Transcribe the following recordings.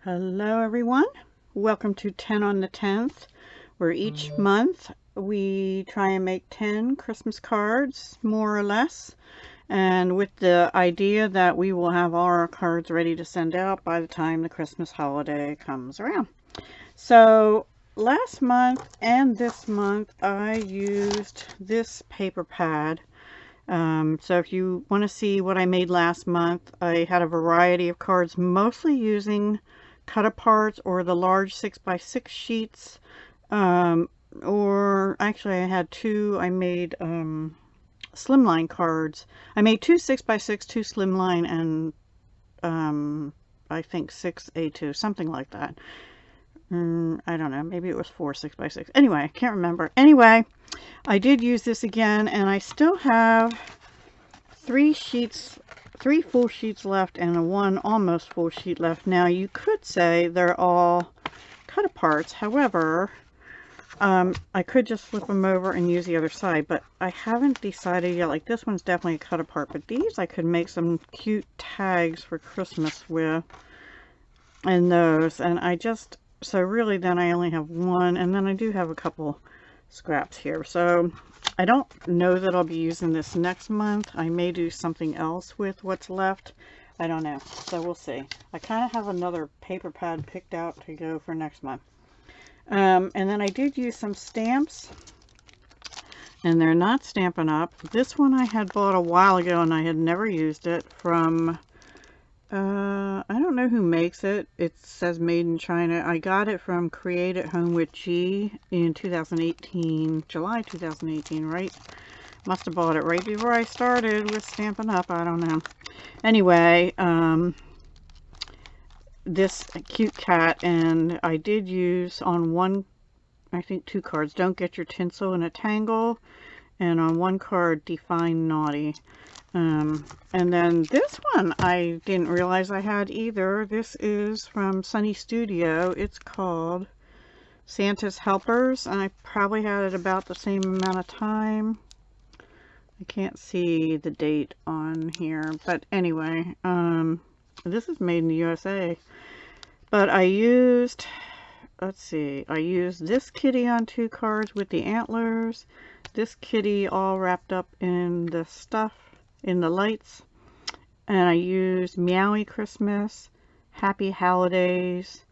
Hello everyone, welcome to 10 on the 10th, where each month we try and make 10 Christmas cards, more or less, and with the idea that we will have all our cards ready to send out by the time the Christmas holiday comes around. So last month and this month I used this paper pad. So if you want to see what I made last month, I had a variety of cards, mostly using cut-aparts or the large 6x6 sheets, or actually I had two. I made slimline cards. I made two 6x6, two slimline, and I think 6A2, something like that. I don't know, maybe it was 4 6x6. Anyway, I can't remember. Anyway, I did use this again, and I still have three full sheets left and one almost full sheet left. Now you could say they're all cut-aparts. However, I could just flip them over and use the other side, but I haven't decided yet. Like, this one's definitely a cut-apart, but these I could make some cute tags for Christmas with, and those, and so really then I only have one, and then I do have a couple scraps here. So I don't know that I'll be using this next month. I may do something else with what's left. I don't know. So we'll see. I kind of have another paper pad picked out to go for next month. And then I did use some stamps, and they're not Stampin' Up. This one I had bought a while ago and I had never used it, from I don't know who makes it. It says made in China. I got it from Create at Home with G in 2018, July 2018, right? Must have bought it right before I started with Stampin' Up. I don't know. Anyway, this cute cat, and I did use on one, I think two cards, Don't Get Your Tinsel in a Tangle, and on one card, Define Naughty. And then this one I didn't realize I had either. This is from Sunny Studio. It's called Santa's Helpers, and I probably had it about the same amount of time. I can't see the date on here, but anyway, this is made in the USA. But I used, let's see, I used this kitty on two cards with the antlers, this kitty all wrapped up in the stuff, in the lights, and I used Meowie Christmas, Happy Holidays,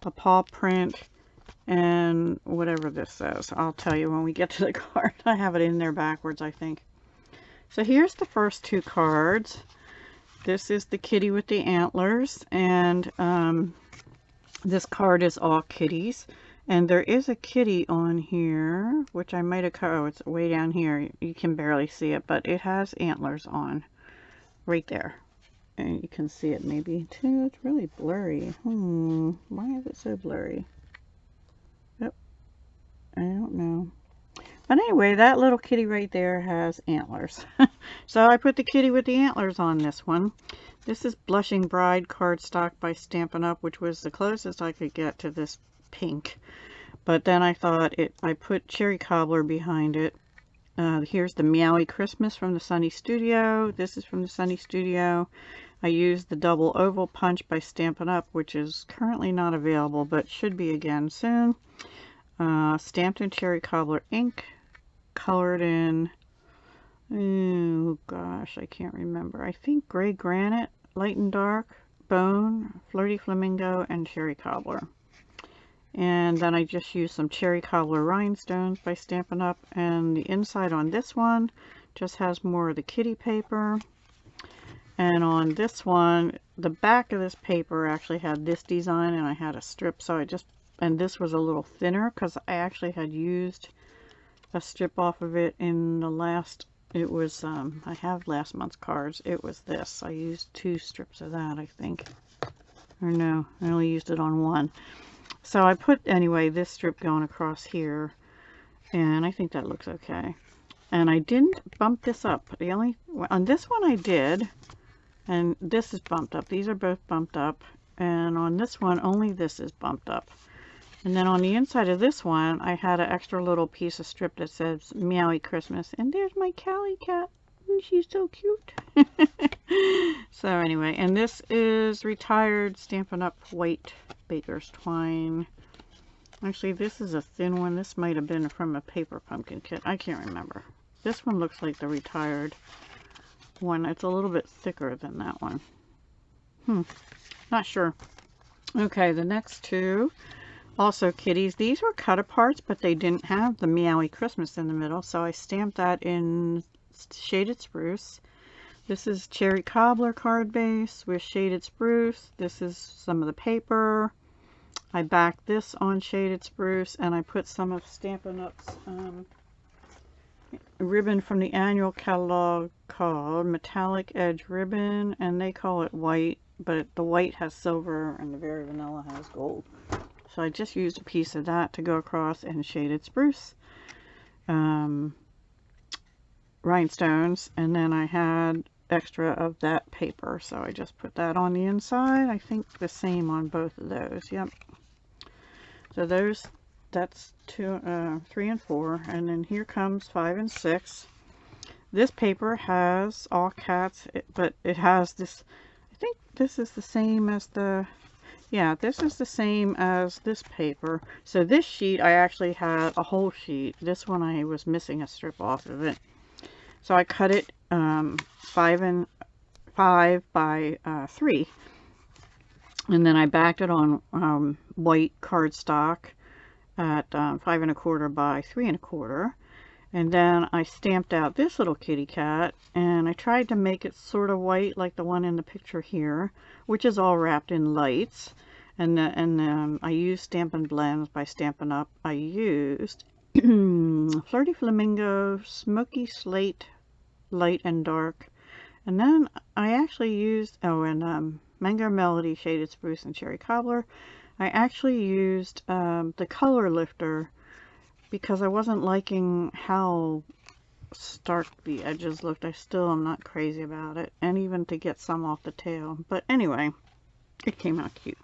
a paw print, and whatever this says. I'll tell you when we get to the card. I have it in there backwards, I think. So here's the first two cards. This is the kitty with the antlers, and this card is all kitties. And there is a kitty on here, which I might have covered. Oh, it's way down here. You can barely see it, but it has antlers on right there. And you can see it maybe too. It's really blurry. Why is it so blurry? Yep. I don't know. But anyway, that little kitty right there has antlers. So I put the kitty with the antlers on this one. This is Blushing Bride cardstock by Stampin' Up, which was the closest I could get to this pink. But then I thought I put Cherry Cobbler behind it. Here's the Meowie Christmas from the Sunny Studio. This is from the Sunny Studio. I used the Double Oval Punch by Stampin' Up, which is currently not available, but should be again soon. Stamped in Cherry Cobbler ink, colored in, oh gosh, I can't remember. I think Gray Granite, Light and Dark, Bone, Flirty Flamingo, and Cherry Cobbler. And then I just used some Cherry Cobbler Rhinestones by Stampin' Up. And the inside on this one just has more of the kitty paper. And on this one, the back of this paper actually had this design, and I had a strip. So and this was a little thinner because I actually had used a strip off of it in the last, it was, I have last month's cards. It was this. I used 2 strips of that, I think. Or no, I only used it on one. So I put, anyway, this strip going across here, and I think that looks okay. And I didn't bump this up. On this one I did, and this is bumped up. These are both bumped up. And on this one, only this is bumped up. And then on the inside of this one, I had an extra little piece of strip that says Meowie Christmas. And there's my Callie cat. She's so cute. So anyway, and this is retired Stampin' Up! White Baker's Twine. Actually, this is a thin one. This might have been from a paper pumpkin kit. I can't remember. This one looks like the retired one. It's a little bit thicker than that one. Not sure. Okay, the next two, also kitties. These were cut aparts, but they didn't have the Meowie Christmas in the middle, so I stamped that in Shaded Spruce. This is Cherry Cobbler card base with Shaded Spruce. This is some of the paper. I backed this on Shaded Spruce, and I put some of Stampin' Up's ribbon from the annual catalog called Metallic Edge Ribbon, and they call it white, but the white has silver and the Very Vanilla has gold. So I just used a piece of that to go across in Shaded Spruce. Rhinestones, and then I had extra of that paper, so I just put that on the inside. I think the same on both of those. Yep. So those, that's 2, 3 and 4, and then here comes 5 and 6. This paper has all cats, but it has this, I think this is the same as the, yeah, this is the same as this paper. So this sheet, I actually had a whole sheet. This one I was missing a strip off of it. So I cut it 5 and 5 by 3, and then I backed it on white cardstock at 5 1/4 by 3 1/4, and then I stamped out this little kitty cat, and I tried to make it sort of white like the one in the picture here, which is all wrapped in lights, and I used Stampin' Blends by Stampin' Up. I used Flirty Flamingo, Smoky Slate, Light and Dark, and then I actually used, Mango Melody, Shaded Spruce, and Cherry Cobbler. I actually used the color lifter because I wasn't liking how stark the edges looked. I still am not crazy about it, and even to get some off the tail, but anyway, it came out cute.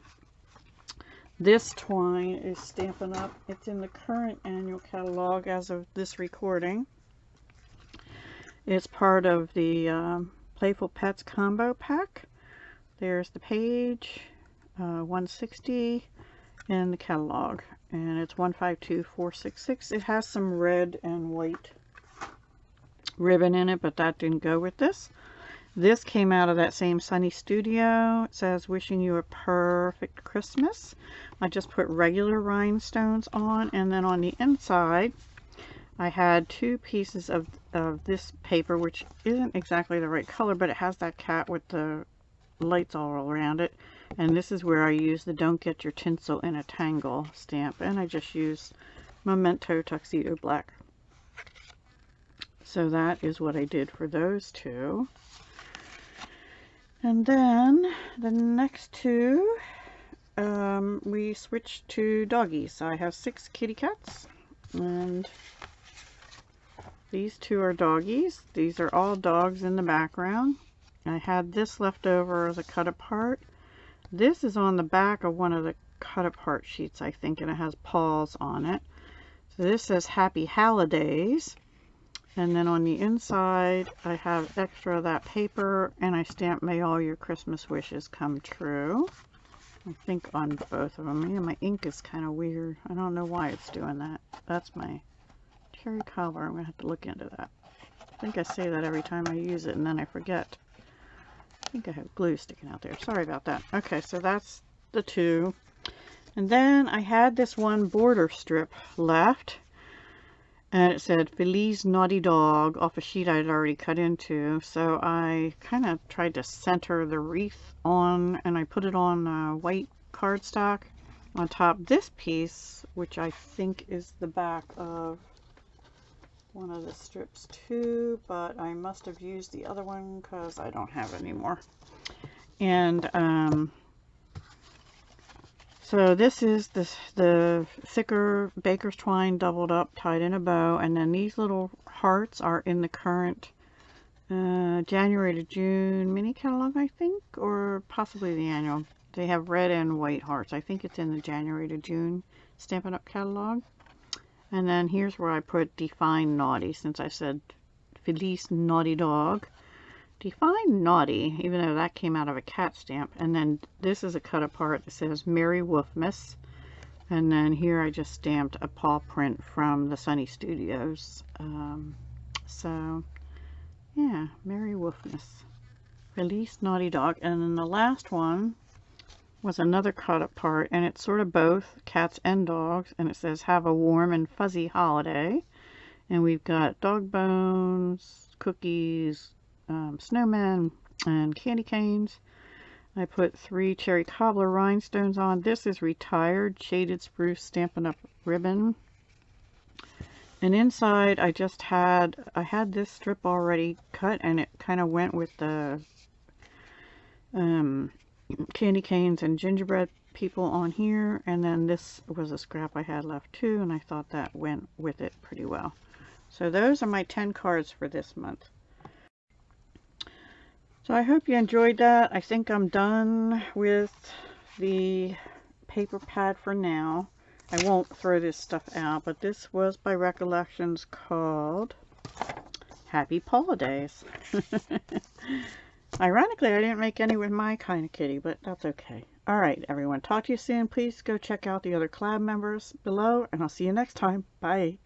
This twine is Stampin' Up. It's in the current annual catalog as of this recording. It's part of the Playful Pets combo pack. There's the page, 160, in the catalog, and it's 152466. It has some red and white ribbon in it, but that didn't go with this. This came out of that same Sunny Studio. It says, wishing you a perfect Christmas. I just put regular rhinestones on, and then on the inside I had 2 pieces of this paper, which isn't exactly the right color, but it has that cat with the lights all around it. And this is where I use the Don't Get Your Tinsel in a Tangle stamp, and I just used Memento Tuxedo Black. So that is what I did for those 2. And then the next 2, we switched to doggies. I have 6 kitty cats, and these 2 are doggies. These are all dogs in the background. I had this left over as a cut apart. This is on the back of one of the cut apart sheets, I think, and it has paws on it. So this says Happy Holidays. And then on the inside, I have extra of that paper, and I stamped May All Your Christmas Wishes Come True. I think on both of them. Yeah, my ink is kind of weird. I don't know why it's doing that. That's my Cherry Cobbler. I'm going to have to look into that. I think I say that every time I use it, and then I forget. I think I have glue sticking out there. Sorry about that. Okay, so that's the 2. And then I had this one border strip left, and it said Feliz Naughty Dog off a sheet I had already cut into. So I kind of tried to center the wreath on, and I put it on white cardstock on top this piece, which I think is the back of one of the strips too, but I must have used the other one because I don't have any more. And so this is the thicker Baker's Twine doubled up, tied in a bow, and then these little hearts are in the current January to June mini catalog, I think, or possibly the annual. They have red and white hearts. I think it's in the January to June Stampin' Up! Catalog. And then here's where I put Define Naughty, since I said Felice Naughty Dog. Define naughty, even though that came out of a cat stamp. And then this is a cut apart that says Merry Wolfmas. And then here I just stamped a paw print from the Sunny Studios. So, yeah, Merry Wolfmas. Felice Naughty Dog. And then the last one was another cut apart, and it's sort of both cats and dogs, and it says have a warm and fuzzy holiday. And we've got dog bones, cookies, snowmen, and candy canes. I put 3 cherry cobbler rhinestones on. This is retired shaded spruce Stampin' Up! Ribbon. And inside I had this strip already cut, and it kind of went with the candy canes and gingerbread people on here, and then this was a scrap I had left too, and I thought that went with it pretty well. So those are my 10 cards for this month. So I hope you enjoyed that. I think I'm done with the paper pad for now. I won't throw this stuff out, but this was by Recollections called Happy Holidays. Ironically, I didn't make any with my kind of kitty, but that's okay. Alright, everyone. Talk to you soon. Please go check out the other collab members below, and I'll see you next time. Bye.